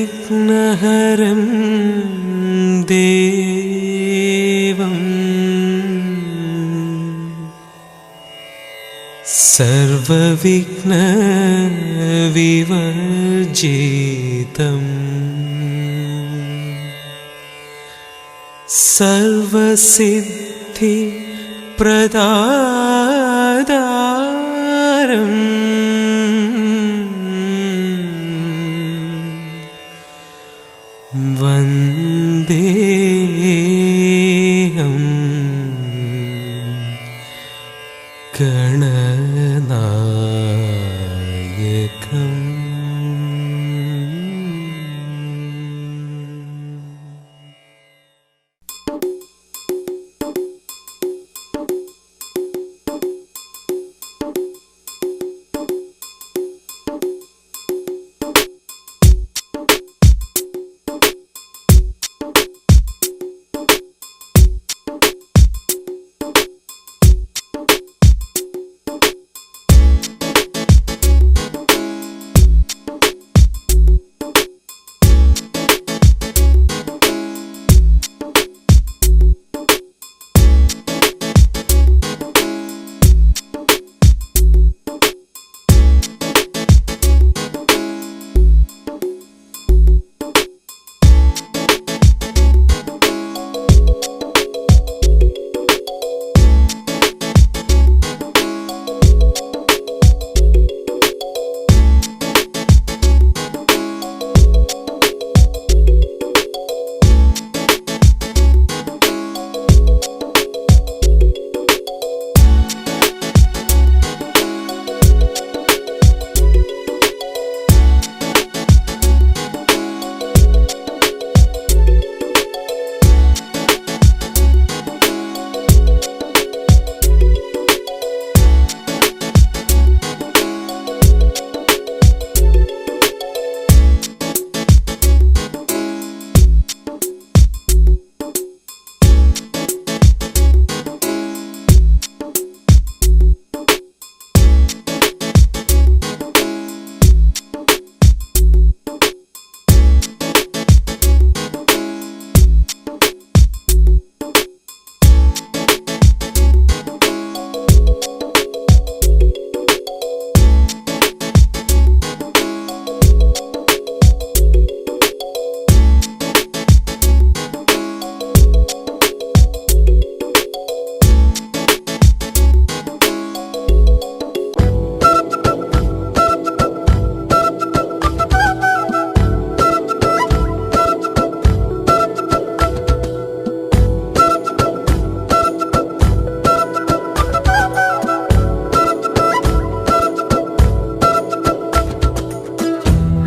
सर्वविघ्नहरं देवं सर्वविघ्नविवर्जितं सर्वसिद्धिप्रदातारं वन्देऽहं गणनायकम्।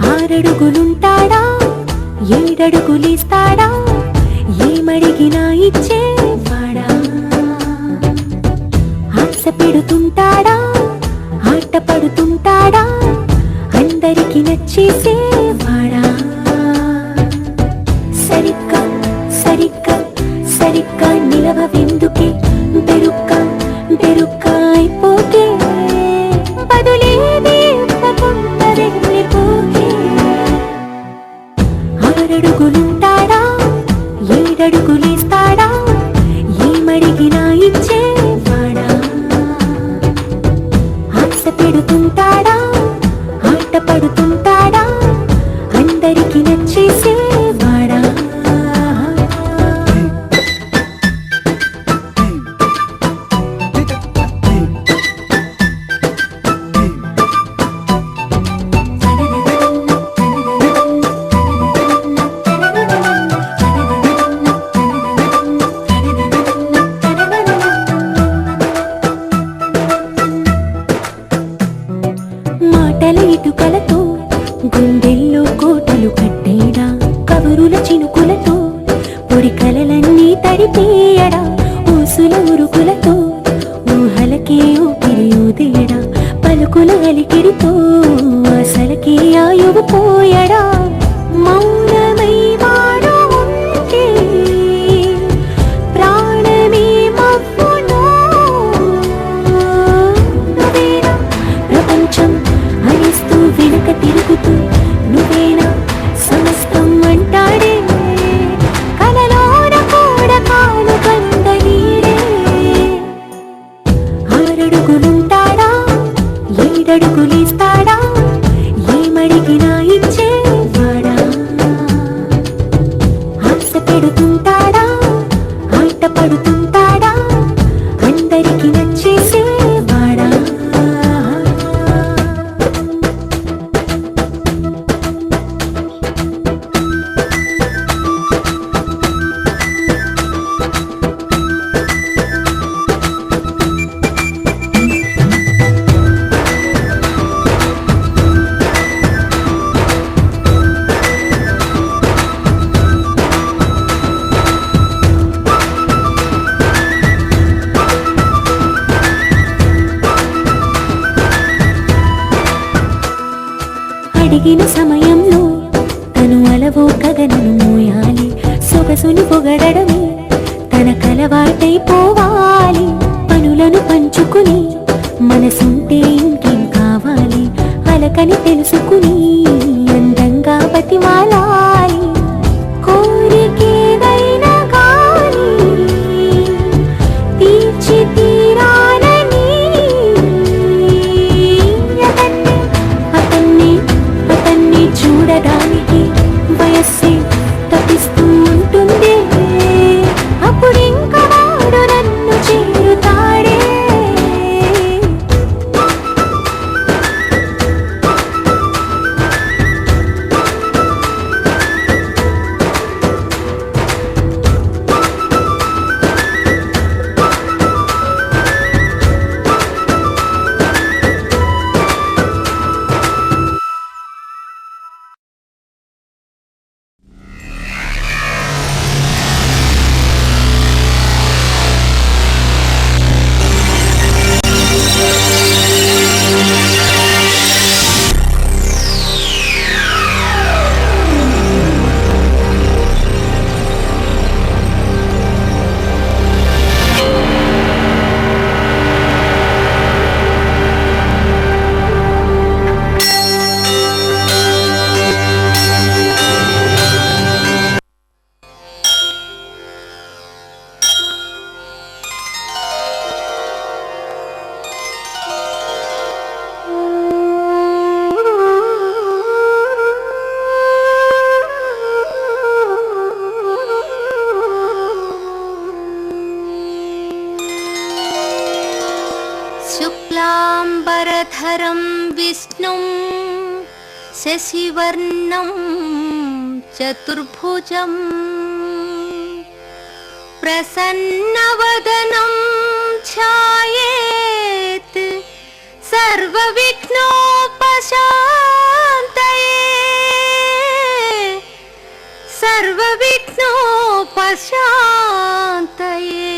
ఆరడుగులుంటాడా ఏడడుగులిస్తాడా ఏమడిగినా ఇచ్చేవాడా ఆశ పెడుతుంటాడా ఆట పడుతుంటాడా అందరికి నచ్చేసేవాడా సరిగ్గా సరిగ్గా సరిగ్గా నిలవెందుకే బెరుక్క బెరుక్క అయిపోతే బదులేది ఇవ్వకుండా వెళ్ళిపోతే ఆరడుగులుంటాడా ఏడడుగులేస్తాడా ఏమడిగినా ఇచ్చేవాడా ఆశ పెడుతుంటాడా ఆట పడుతుంటాడా అందరికి నచ్చేసేవాడా మాటల ఇటుకలతో గుండెల్లో కోటలు కట్టేడా కబురుల చినుకులతో పొడి కలలన్నీ తడిపేయడా ఊసుల ఉరుకులతో ఊహలకే ఊపిరి ఊదేయడా పలుకుల అలికిడితో అసలకే ఆయువు పోయడా మౌనమై వాడు ఉంటే ప్రాణమే మవ్వును నువ్వేనా ప్రపంచం అరిస్తూ వెనుక తిరుగుతూ నువ్వేనా పడుతుంటాడా అందరికి నచ్చేసేవాడా అడిగిన సమయంలో తను అలవో గగనను మోయాలి సొగసుని పొగడమే తన కలవాటైపోవాలి పనులను పంచుకుని మనసుంటే ఇంకేం కావాలి అలకని తెలుసుకుని అందంగా బతిమాలాలి కోరికేదైనా గాని తీర్చి తీరాలని అతన్ని చూడడానికి వయస్సే తప్పిస్తూ ఉంటుంది అప్పుడింక వాడు నన్ను చేరుతాడే శుక్లాంబరధరం విష్ణుం శశివర్ణం చతుర్భుజం ప్రసన్నవదనం ఛాయేత్ సర్వవిఘ్నోపశాంతయే సర్వవిఘ్నోపశాంతయే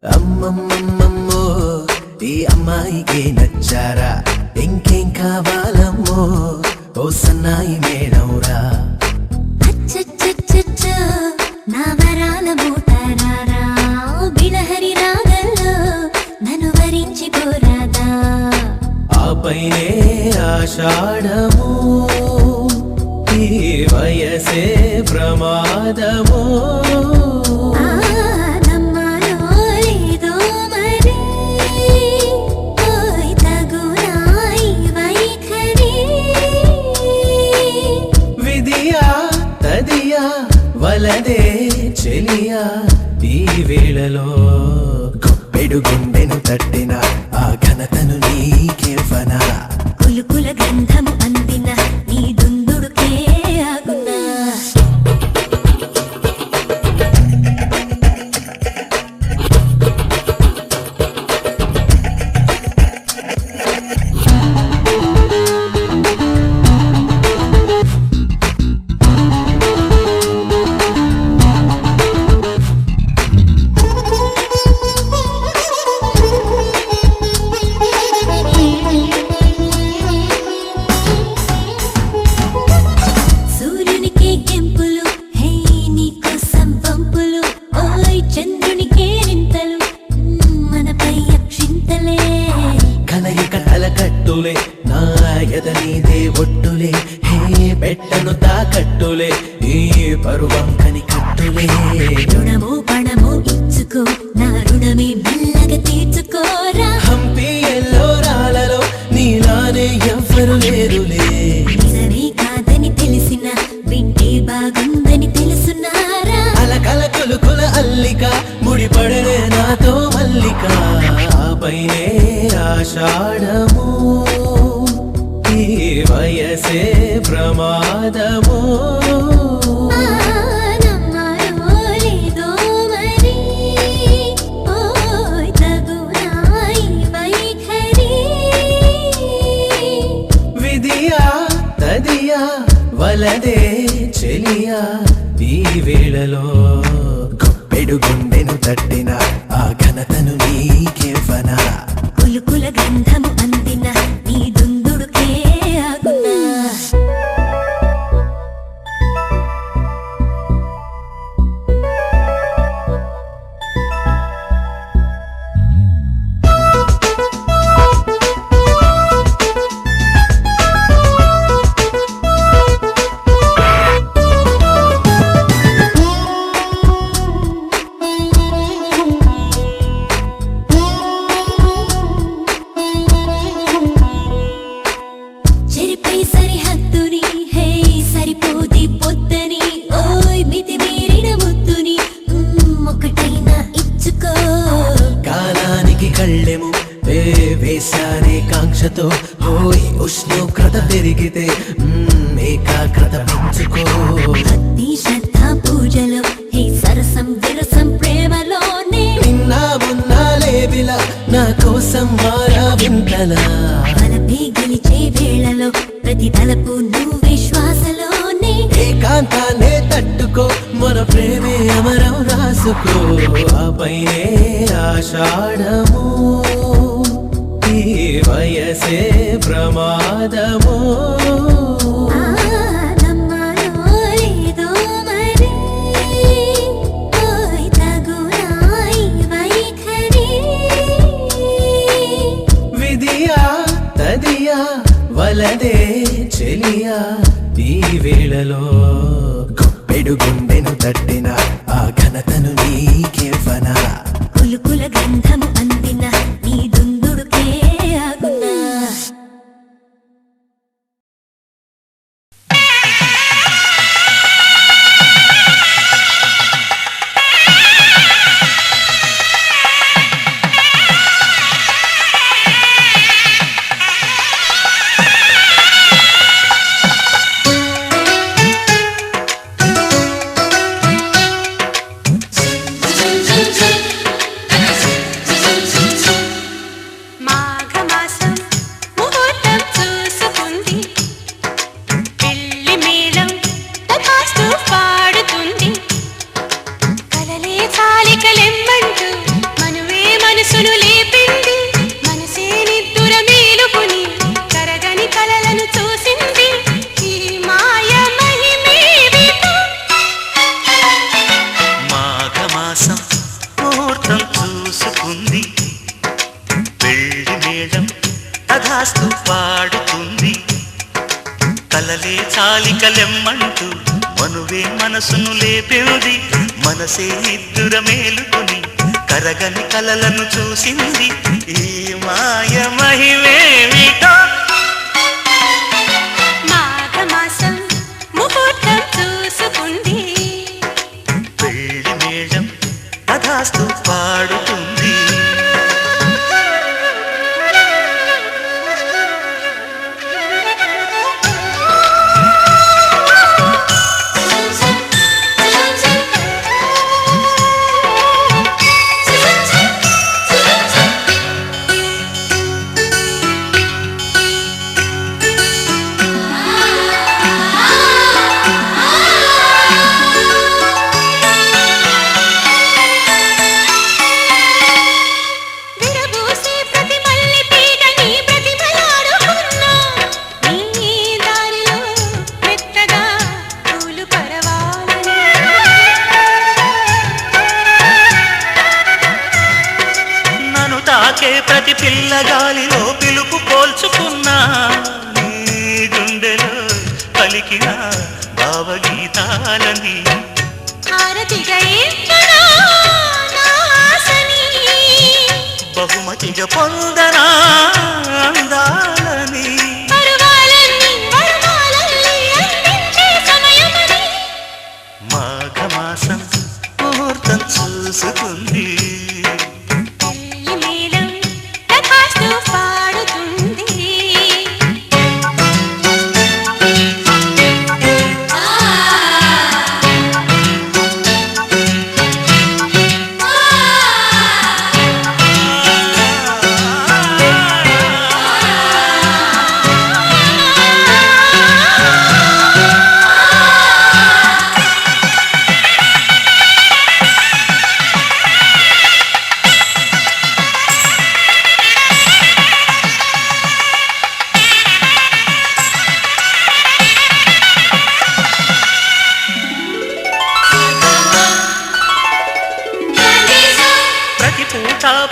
అమ్మమ్మమ్మమ్మో ఈ అమ్మాయికి నచ్చారా ఇంకేం కావాలమ్మో ఓ సన్నాయి మేడంరా అచ్చచ్చచ్చచ్చ నా వరాల మూటారారా బిలహరి రాగల్లో నన్ను వరించి పోరాదా ఆపైనే ఆషాఢము ఈ వయసే ప్రమాదము వలదే చెలియా ఈ వేళలో గొప్పెడు గుండెను తట్టిన ఆ ఘనతను నీకేవనా కులుకుల గంధము అందిన నీ దుందుడుకే ఆగునా పడలే నాతో మల్లిక పైనే ఆషాఢము ఈ వయసే ప్రమాదము విధియా తదియా వలదే చెలియా ఈ వేళలో గొప్పెడు గుండెను తట్టిన ఆ ఘనతను నీకేవనా కులుకుల గంధము అందిన నీ దుందుడుకే ఆగునా చెరిపై సరిహద్దుని హే సరిపోది పొద్దని ఓయ్ మితి మీరిన ముద్దుని ఒకటైనా ఇచ్చుకో కాలానికి కళ్ళెము వేశానే కాంక్షతో ఓయ్ ఉష్ణోగ్రత పెరిగితే ఏకాగ్రత పెంచుకో భక్తి శ్రద్ధ పూజలో హే సరసం విరసం ప్రేమలోనే నిన్నా మొన్నా లేవిలా నా కోసం మారా వింటలా బలపై గెలిచే వేళలో ప్రతి తలపు నువ్వు విశ్వాసలోనే ఏకాంతాన్నే తట్టుకో మన ప్రేమే అమరం రాసుకో ఆ పైనే ఆషాఢము ఈ వయసే ప్రమాదము నమ్మాలో లేదో మరి ఓయ్ తగునా ఈ వైఖరి విధియా తదియా వలదే చెలియా ఈ వేళలో గొప్పెడు గుండెను తట్టిన ఆ ఘనతను నీకేవనా కులుకుల గంధము అందిన నీ దుందుడుకే ఆగునా మాఘమాసం ముహూర్తం చూసుకుంది పెళ్లి మేళం తపాస్తూ పాడుతుంది కలలే చాలికలెమ్మంటూ మనువే మనసును లేపింది మనసే నిద్దుర మేలుకుని కరగని కలలను చూసింది ఈ మాయ మహిమేవిటో మాఘమాసం ముహూర్తం చూసుకుంది పెళ్లి మేళం తథాస్తు పాడుతుంది కలలే చాలికలెమ్మంటూ మనువే మనసును లేపింది మనసే ఇద్దుర మేలుకుని కరగని కలలను చూసింది ఈ మాయ మహిమేమిటో మాఘమాసం ముహూర్తం చూసుకుంది పెళ్లి మేళం తథాస్తు పాడుతుంది విరబూసే ప్రతి మల్లె తీగ నీ ప్రతిభలాడుకున్నా నీ దారిలో మెత్తగా పూలు పరవాలని నన్ను తాకే ప్రతి పిల్లగాలిలో పిలుపు పోల్చుకున్నా నీ గుండెలో పలికిన భావగీతాలని హారతిగా ఇచ్చనా నాసని బహుమతిగా పొందనా అందాలని పరువాలన్నీ వరమాలల్లి అందించే సమయమని మాఘమాసం ముహూర్తం చూసుకుంది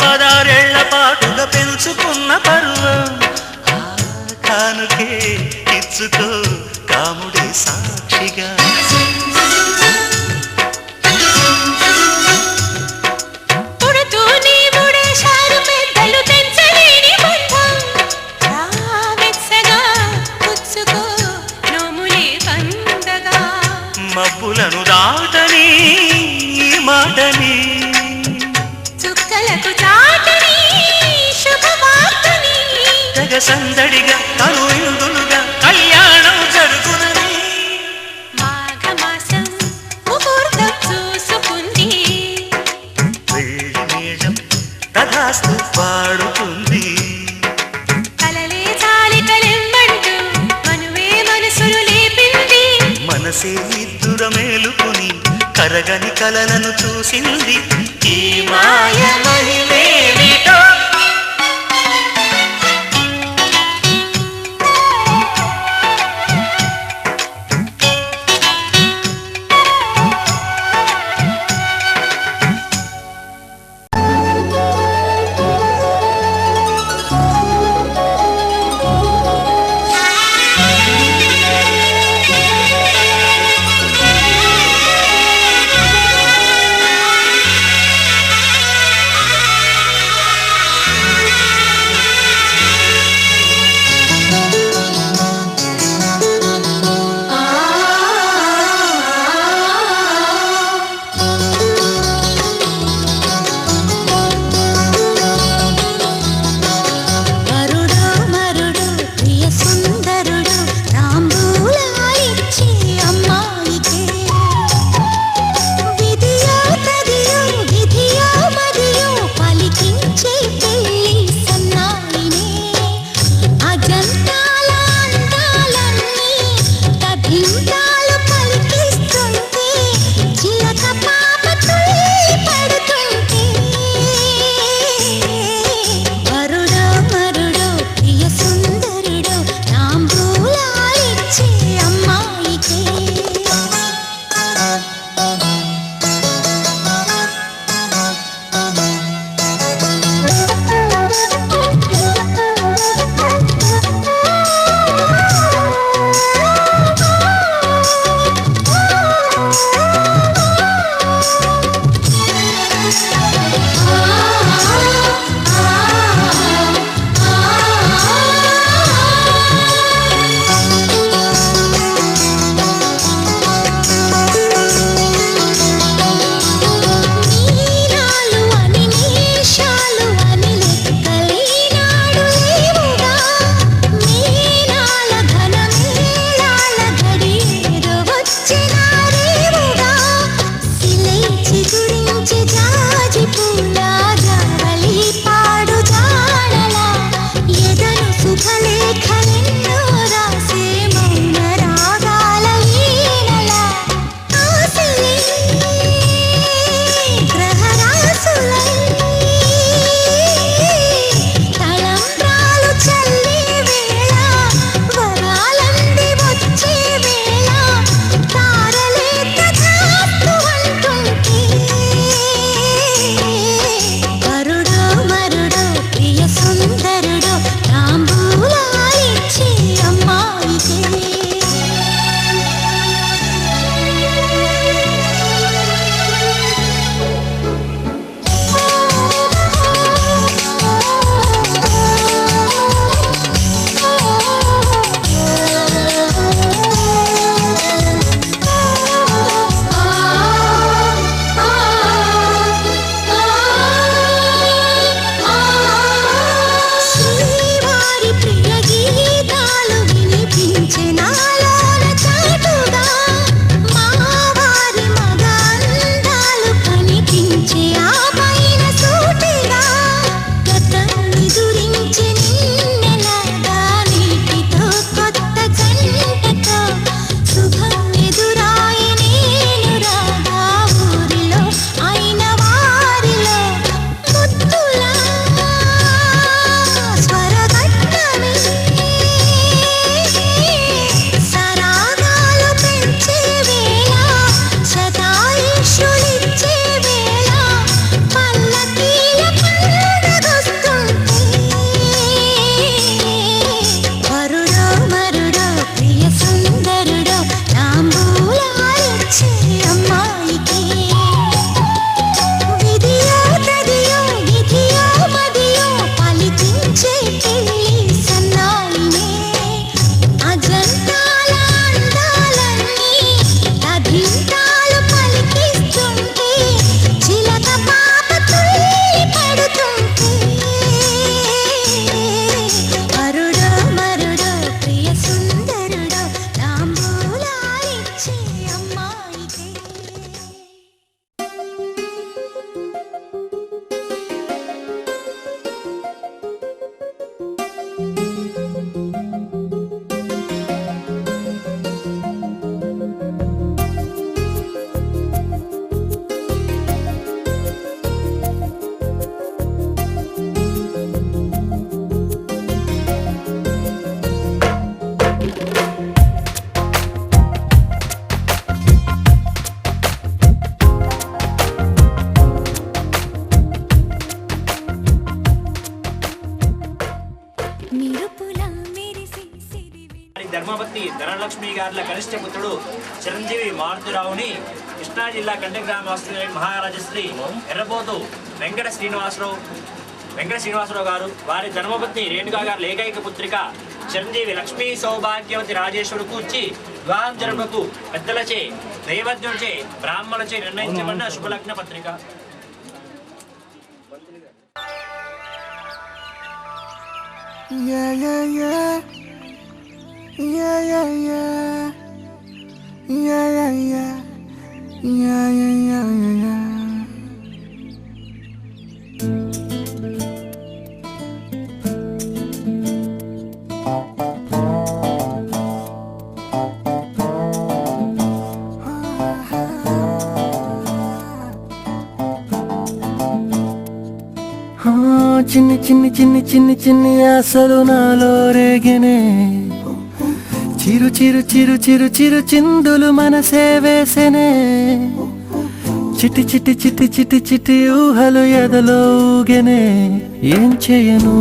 పదారేళ్ల పాటుగా పెంచుకున్న పరువం ఆ కానుకే ఇచ్చుకో కాముడే సాక్షిగా పుడుతూ నీ ముడేశారు పెద్దలు తెంచలేని బంధం రావెచ్చగా పుచ్చుకో నోములే పండగా మబ్బులను దాటని ఈ మాటని చుక్కలకు చాటని శుభవార్తని జగ సందడిగా తను ఇందులుగా కళ్యాణం జరుగునని మాఘమాసం ముహూర్తం చూసుకుంది వేడి మేళం తథాస్తు పాడుతుంది కలలే చాలికలెమ్మంటూ మనువే మనసులు లేపింది మనసే నిద్దుర మేలుకుని కరగని కలలను చూసింది ఈ మాయ మహిమేమిటో ధర్మపతి ధనలక్ష్మి గారుల కనిష్ట పుత్రుడు చిరంజీవి మారుతిరావుని కృష్ణా జిల్లా కంటగ్రామస్తులైన మహారాజశ్రీ ఎర్రబోతు వెంకట శ్రీనివాసరావు గారు వారి ధర్మపత్ని రేణుకా గారి ఏకైక పుత్రిక చిరంజీవి లక్ష్మీ సౌభాగ్యవతి రాజేశ్వరుకు ఇచ్చి వివాహం జరుపుకు పెద్దలచే దైవజ్ఞులచే బ్రాహ్మణులచే నిర్ణయించబడిన శుభలగ్న పత్రిక. చిన్ని చిన్ని చిన్ని చిన్ని చిన్ని ఆశలు నాలో రేగినే చిరు చిరు చిరు చిరు చిరు చిందులు మనసే వేసెనే చిటి చిటి చిటి చిటి చిటి ఊహలు ఎదలో ఊగెనే ఏం చేయను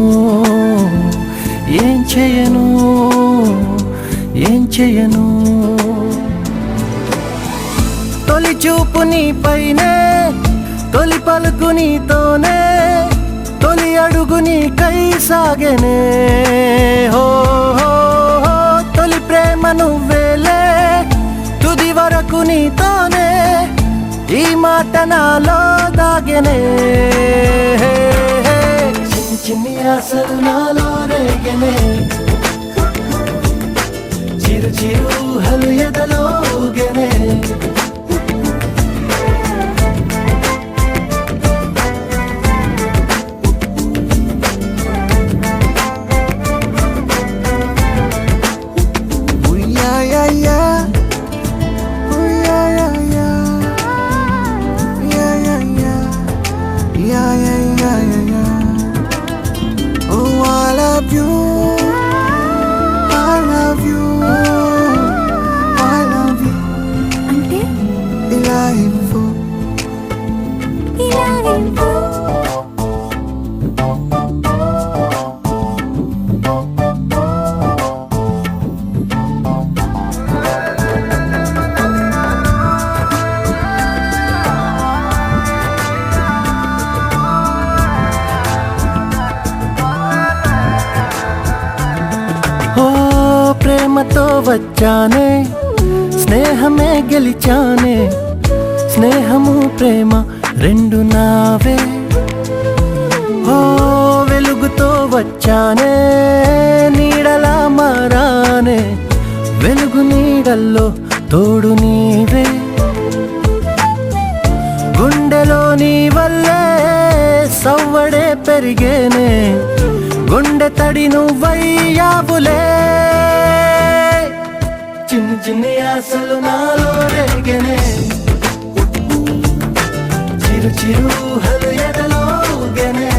ఏం చేయను ఏం చేయను తొలి చూపు నీ పైనే తొలి పలుకు నీతోనే తొలి అడుగు నీకై సాగెనే హో హో హో తొలి ప్రేమ నువ్వేలే తుది వరకు నీతోనే ఈ మాట నాలో దాగెనే చిన్ని చిన్ని ఆశలు నాలో రేగెనే చిరు చిరు ఊహలు ఎదలో ఊగెనే ప్రేమతో వచ్చానే స్నేహమే గెలిచానే స్నేహము ప్రేమ రెండు నావే ఓ వెలుగుతో వచ్చానే నీడలా మారానే వెలుగు నీడల్లో తోడు నీవే గుండెలో నీ వల్లే సవ్వడే పెరిగేనే గుండె తడి నువ్వయ్యావులే చిన్ని చిన్ని ఆశలు నాలో రేగెనే చిరు చిరు ఊహలు ఎదలో ఊగెనే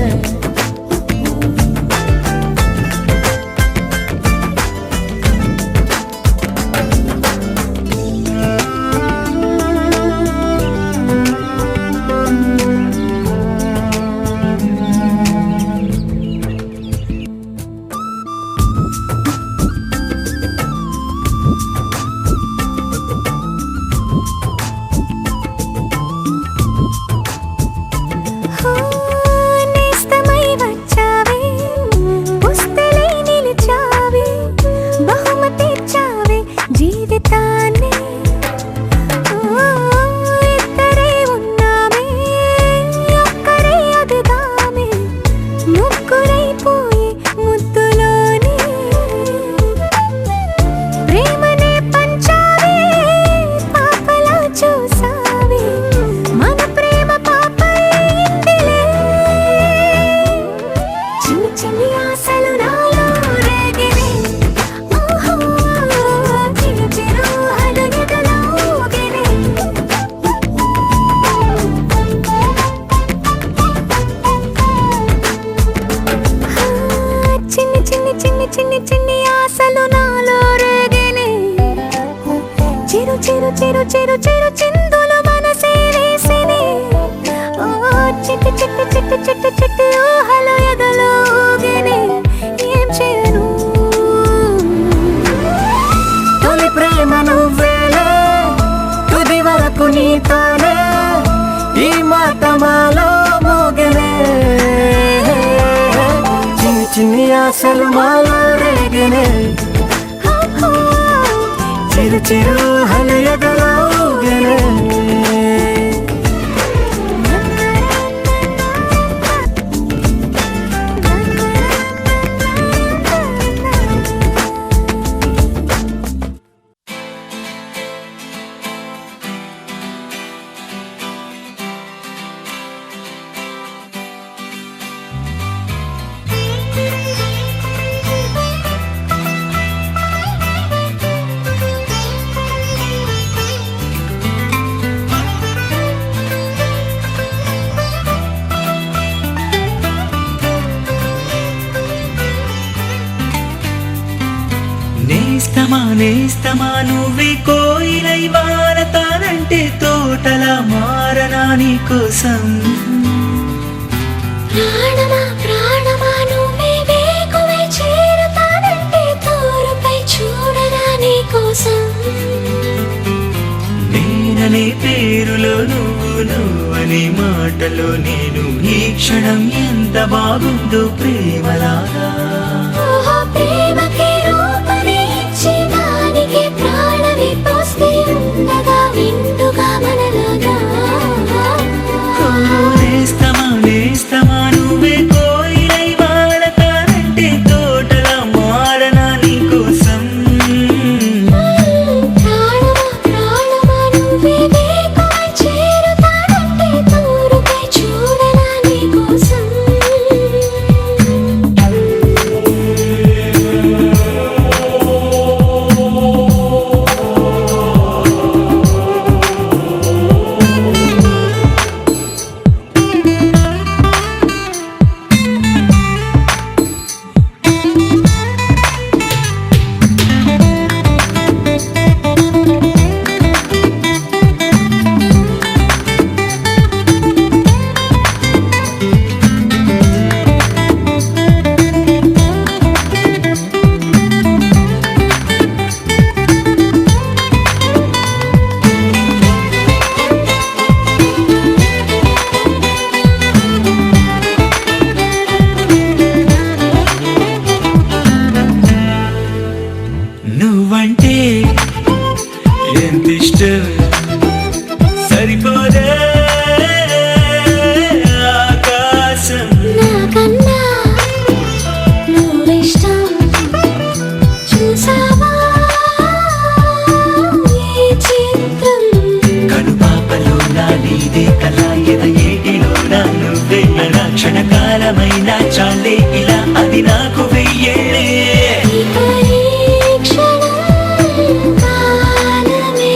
చిరు చిరు చిరు చిరు చిందులు మనసే వేసిని ఓ చిట్టి చిట్టి చిట్టి చిట్టి చిట్టి ఊహలు ఎదలో ఊగిని ఏం చేయను చిన్ని ఆశలు మాలో రేగనే చిరు చిరు హలియగలో ఊగనే నేస్తమా నేస్తమా నువ్వే కోయిలై వారతానంటే తోటలా మారనా నీ కోసం ప్రాణమా ప్రాణమా నువ్వే వేకువై చేరుతానంటే తోరుపై చూడనా నీ కోసం నేననే పేరులో నువ్వనే మాటలో నేను ఈ క్షణం ఎంత బాగుందో ప్రేమలాగా ఓహో ప్రేమకి రూపమే ఇచ్చి దానికి ప్రాణమి పోస్తే ఉండగా విందుగా మనలాగా నేస్తమా నేస్తమా నువ్వే కోయిలై వారతానంటే తోటలా మారనా నీ కోసం ప్రాణమా ప్రాణమా నువ్వే వేకువై చేరుతానంటే తోరుపై చూడనా నీ కోసం నువ్వంటే ఎంత ఇష్టం సరిపోదే ఆకాశం నాకన్నా నువ్విష్టం చూసావా ఈ చిత్రం కనుపాపలో నా నీదే కళ ఎద ఏటిలో నా నువ్వే నా క్షణకాలమైన చాలే ఇలా అది నాకు వెయ్యేళ్ళే ఇక ఈ క్షణం కాలమే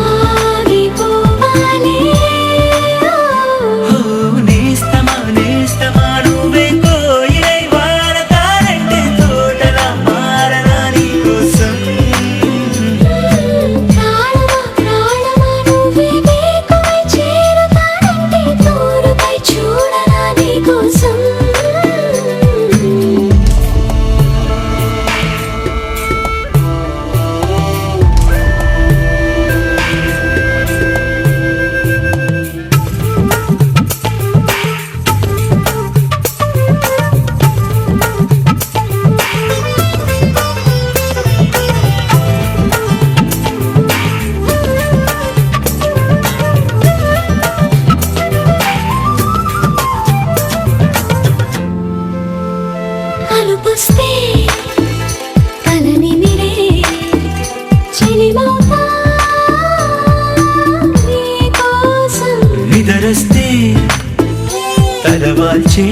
ఆగిపోవాలి ఓ నేస్తమా నేస్తమా నువ్వే కోయిలై వారతానంటే తోటలా మారనా నీ కోసం ప్రాణమా ప్రాణమా నువ్వే వేకువై చేరుతానంటే తోరుపై చూడనా నీ కోసం కలుపుస్తే కలని మిరే చెలిమౌతా నీ కోసం నిదరస్తే తలవాల్చే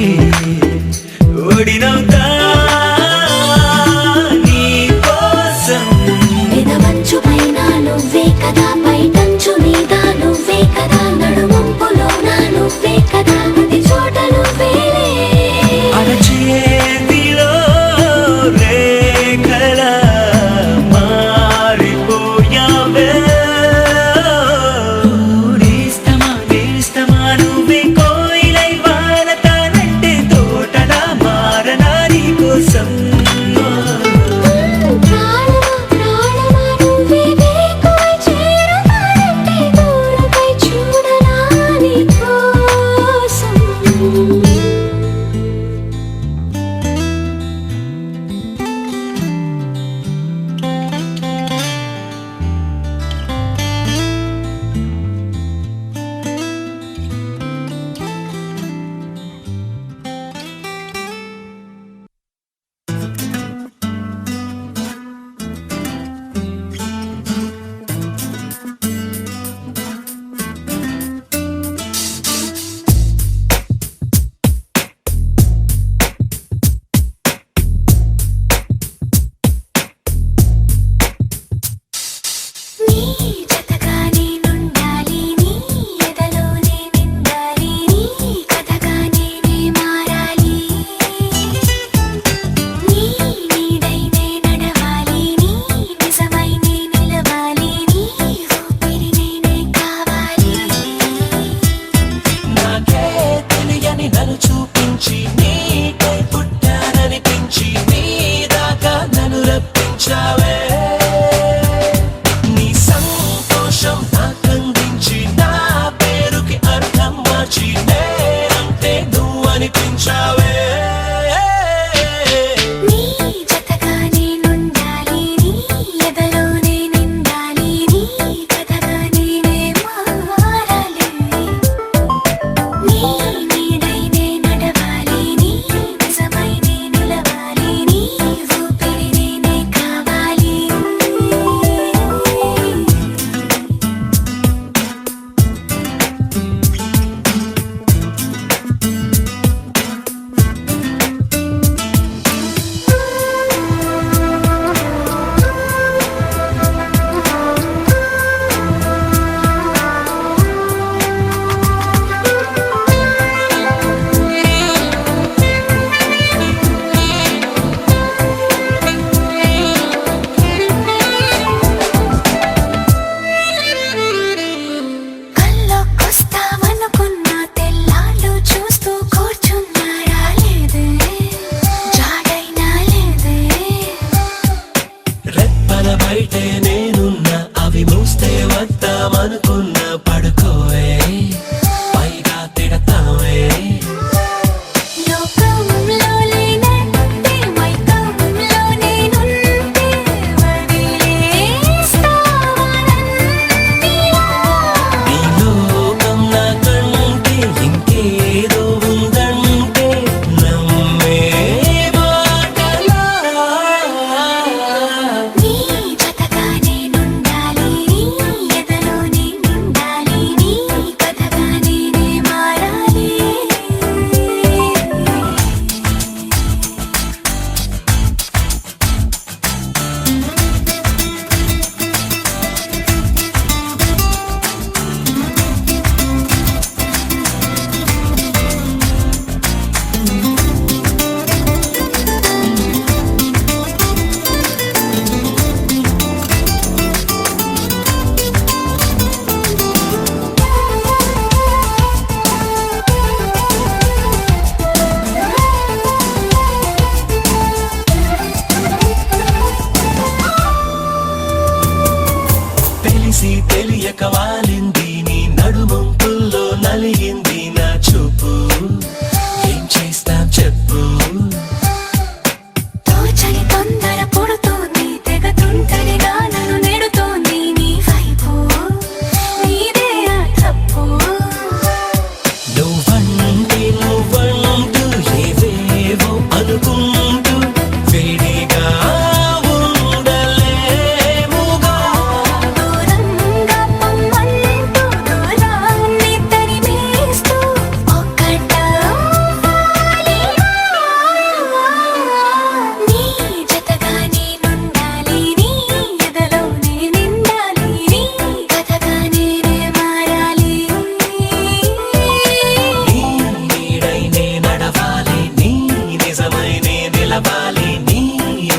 ఒడినవుతా నీ కోసం పెదవంచు పైన నువ్వే కదా పైటంచు మీద నువ్వే కదా నడుమంపులో నా నువ్వే కదా ప్రతి చోట నువ్వేలే అరచేతిలో రేఖల మారిపోయావే నేస్తమా నేస్తమా నువ్వే కోయిలై వారతానంటే తోటలా మారనా నీ కోసం ప్రాణమా ప్రాణమా నువ్వే వేకువై చేరుతానంటే తోరుపై చూడనా నీ కోసం నన్ను చూపించి నీకై పుట్టాననిపించి నీ దాకా నన్ను రప్పించావే నీ సంతోషం నాకందించి నా పేరుకి అర్థం మార్చి నేనంటే నువ్వు అనిపించావే నీ జతగా నేనుండాలి నీ ఎదలోనే నిండాలి నీ కథగా నేనే మారాలి నీ నీడైనే నడవాలి నీ నిజమై నే నిలవాలి నీ ఊపిరి నేనే కావాలి కల్లోకొస్తావనుకున్న తెల్లాళ్ళు చూస్తూ కూర్చున్నారా లేదే జాడైనా లేదే రెప్పల బయటే నేనున్నా అవి మూస్తే వద్దామనుకున్నా పడుకోవే పైగా తిడతావే లోకంలో లేనంటే మైకంలో నేనుంటే వదిలేస్తావా నన్నిలా? నీ లోకం నాకంటే ఇంకేదో ఉందంటే నమ్మే మాటలా నీ జతగా నేనుండాలి నీ ఎదలోనే నిండాలి నీ కథగా నేనే మారాలి తెలిసి తెలియక వాలింది నీ నడుమంపుల్లో నలిగింది నా చూపు ఏం చేస్తాం చెప్పు తోచని తొందర పుడుతోంది తెగ తుంటరిగా నన్ను నెడుతోంది నీ వైపు నీదే ఆ తప్పు నువ్వంటూ ఏవేవో అనుకుంటూ వేడిగా ఉండలేముగా దూరంగా పొమ్మంటూ దూరాన్ని తరిమేస్తూ ఒక్కటవ్వాలి నీ జతగా నేనుండాలి నీ ఎదలోనే నిండాలి నీ కథగా నేనే మారాలి నీ నీడైనే నడవాలి నీ నిజమైనే నిలవాలి నీ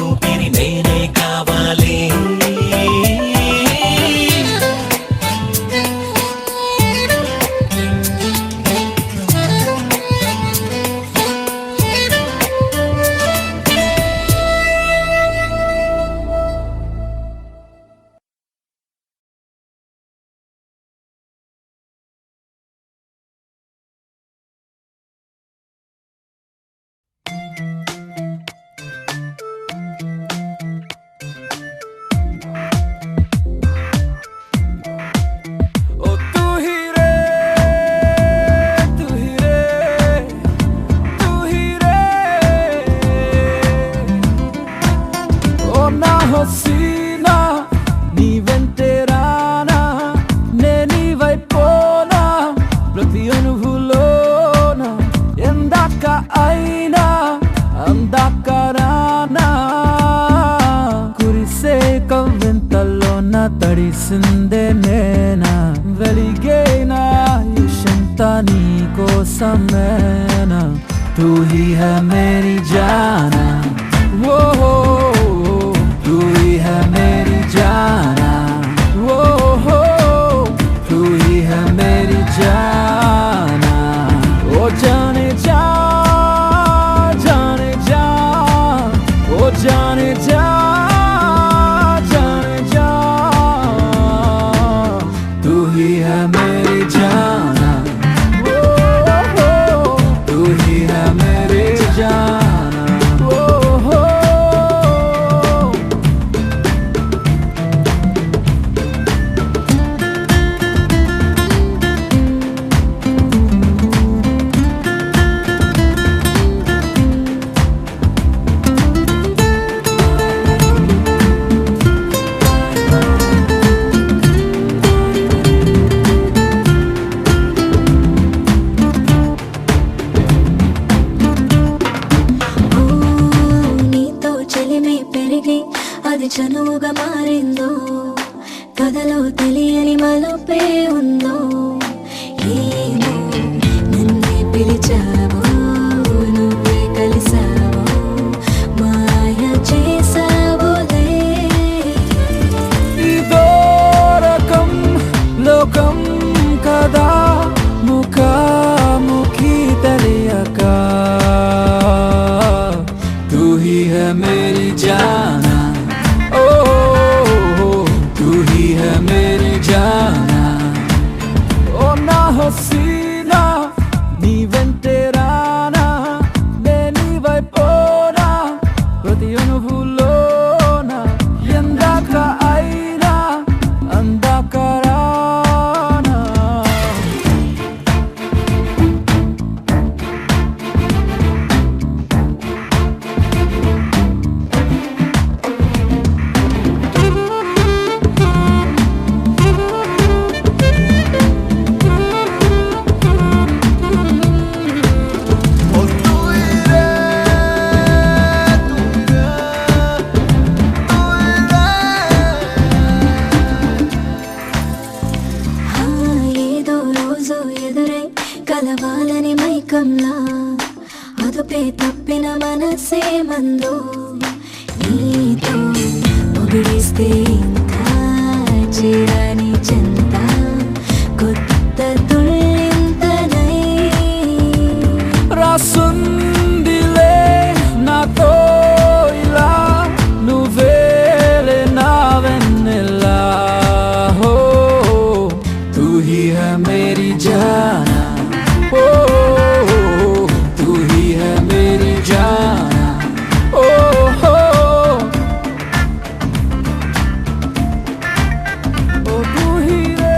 ఊపిరి నేనే కావాలి ओ तू ही रे तू ही रे तू ही रे ओ ना हसीना నీ వెంటేరానా నే నీ వైపోనా ప్రతి అనుభూలోన ఎందాక అయినా అందాక రానా కురిసే కవ్వింతల్లోన తడిసిందే నేనా వెలిగేనా యశంతా నీ కోసమేనా तू ही है मेरी जाना वो तू ही है मेरी जाना वो तू ही है मेरी जाना ओ जाने చనువుగా మారిందో కథలో తెలియని మలుపే ఉందో ఏమో నన్నే పిలిచావో నువ్వే కలిసావో మాయ చేసావోలే ఇదో రకం లోకం కదా ముఖాముఖి తెలియక तू ही है मेरी जाना ओ तू ही है मेरी जाना ओ ना हसीना नी వెంటే రానా లేని వైపోనా ప్రతి అనుభూలోన ఎందాక అయినా అందాక రానా ఆ ఏదో రోజు ఎదురై కలవాలని మైకంలా అదుపే తప్పిన మనసే మందు నీతో పొగిడిస్తే ఇంకా చేరని చెంత కొత్త తుళ్ళింతనై రాసుందిలే నాతో ఇలా నువ్వేలే నా వెన్నెలా हो तू ही है मेरी जाना ओ तू ही है मेरी जाना ओ हो ओ तू ही रे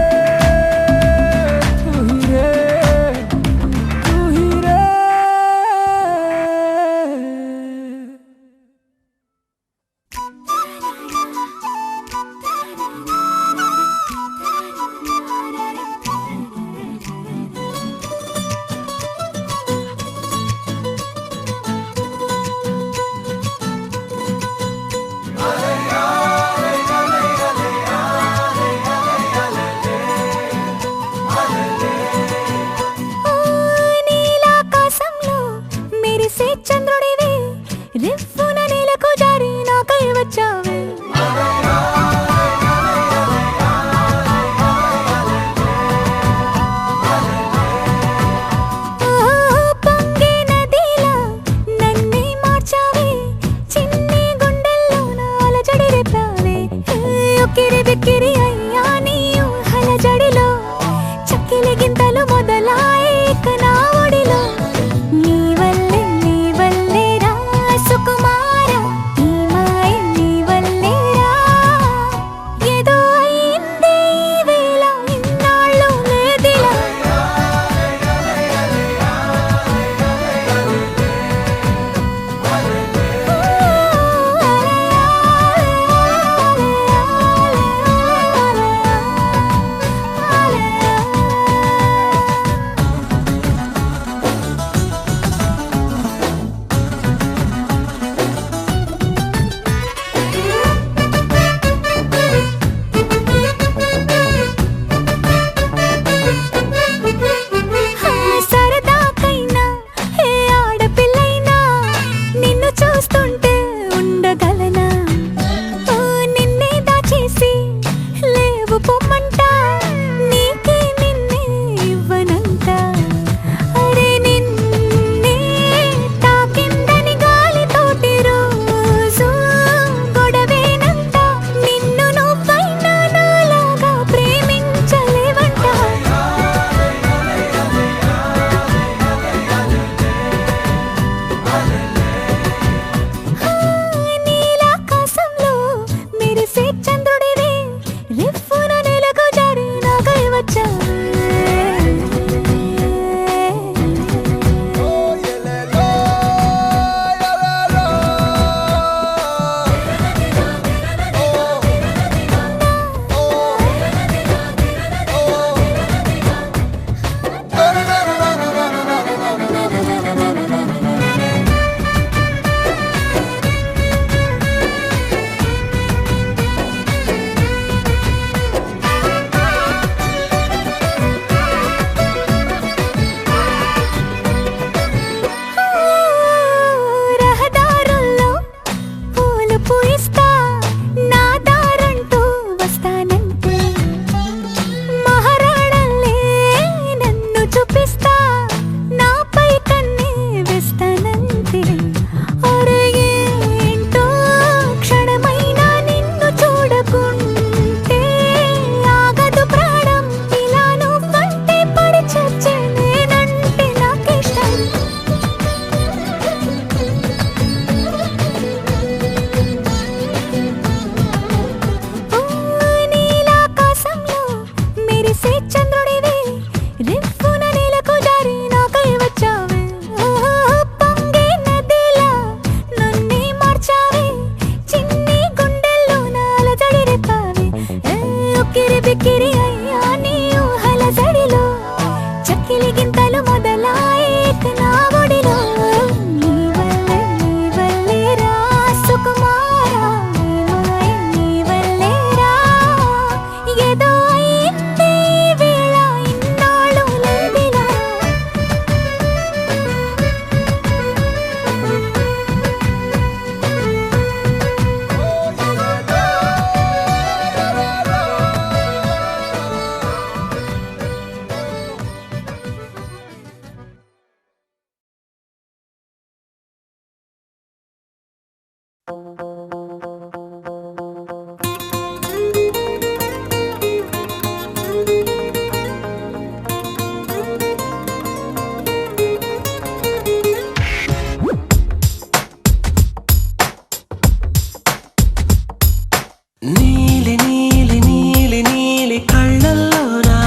నీలి నీలి నీలి నీలి కళ్ళల్లోనా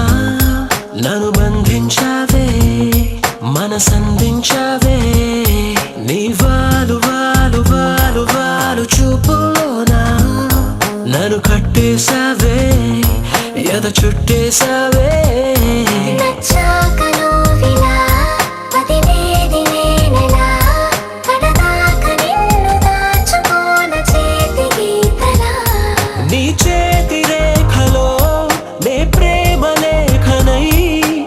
నన్ను బంధించావే మనసందించావే నీ వాలు వాలు వాలు వాలు చూపులోనా నన్ను కట్టేశావే ఎద చుట్టేశావే నచ్చాక నువ్విలా వదిలేది నేనెలా కడదాక నిన్ను దాచుకోన చేతి గీతలా నీ చేతి రేఖలో నే ప్రేమ లేఖనై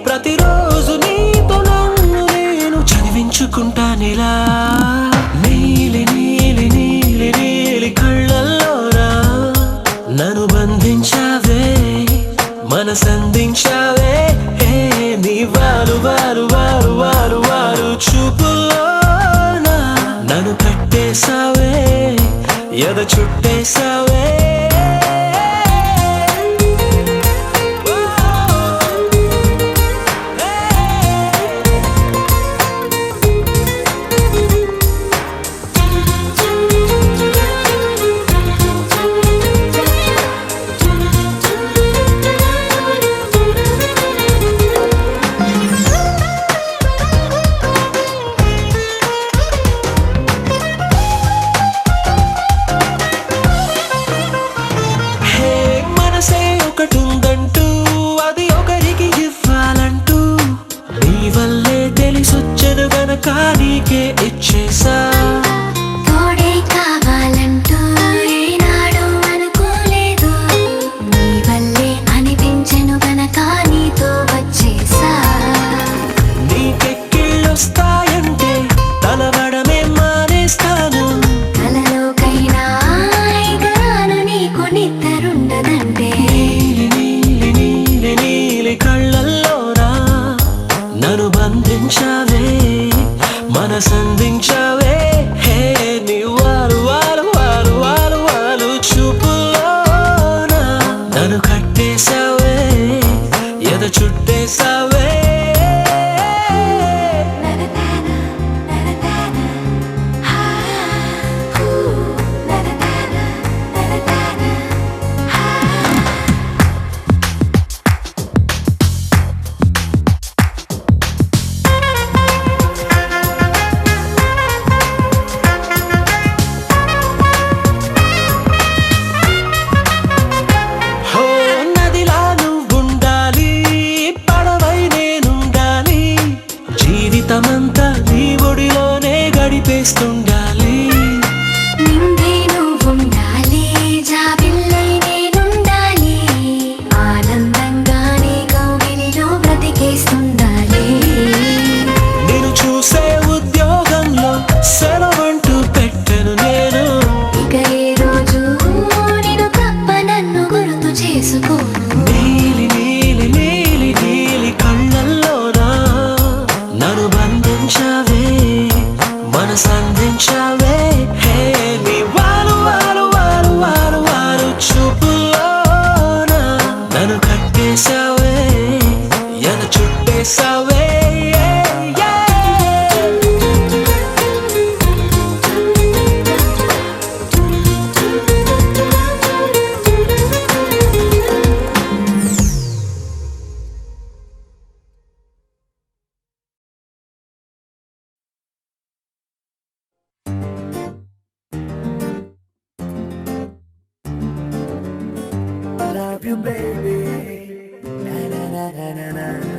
ప్రతిరోజు నీతో నన్ను నేను చదివించుకుంటానిలా నీలి నీలి నీలి నీలి కళ్ళల్లోనా నన్ను బంధించావే మనసందించావే నీ వారు వారు వారు వారు వారు చూపులోనా నన్ను కట్టేశావే ఎద చుట్టేశావే హే మనసే ఒకటుందంటూ అది ఒకరికి ఇవ్వాలంటూ నీ వల్లే తెలిసొచ్చను గనక నీకే ఇచ్చేసా తోడే కావాలంటూ ఏనాడు అనుకోలేదు నీ వల్లే అనిపించెను గనక నీతో వచ్చేసా నీకెక్కిళ్ళొస్తాయంటే తలవడమే మానేస్తాను కలలోకైనా ఎగరాను నీకు నిద్రుండదంటే నీలి నీలి నీలి నీలి కళ్ళల్లోనా నన్ను బంధించావే మనసందించావే నీ వారు వారు వారు వారు వారు చూపులోనా నన్ను కట్టేశావే ఎద చుట్టేశావే హో నదిలా నువ్వుండాలి పడవై నేనుండాలి జీవితమంతా నీ ఒడిలోనే గడిపేస్తుండాలి నిందే నువ్వుండాలి జాబిల్లై నేనుండాలి ఆనందంగా నీ కౌగిలిలో బ్రతికేస్తుండాలి నేను చూసే ఉద్యోగంలో సెలవంటూ పెట్టను నేను ఇక ఏ రోజు నిన్ను తప్ప నన్ను గుర్తు చేసుకోను నీలి నీలి నీలి నీలి కళ్ళల్లోనా నన్ను బంధించావే మనసందించావే నీ వారు వారు వారు వారు వారు చూపులోనా నన్ను కట్టేశావే ఎద చుట్టేశావే Love you, baby. Na na na na na na.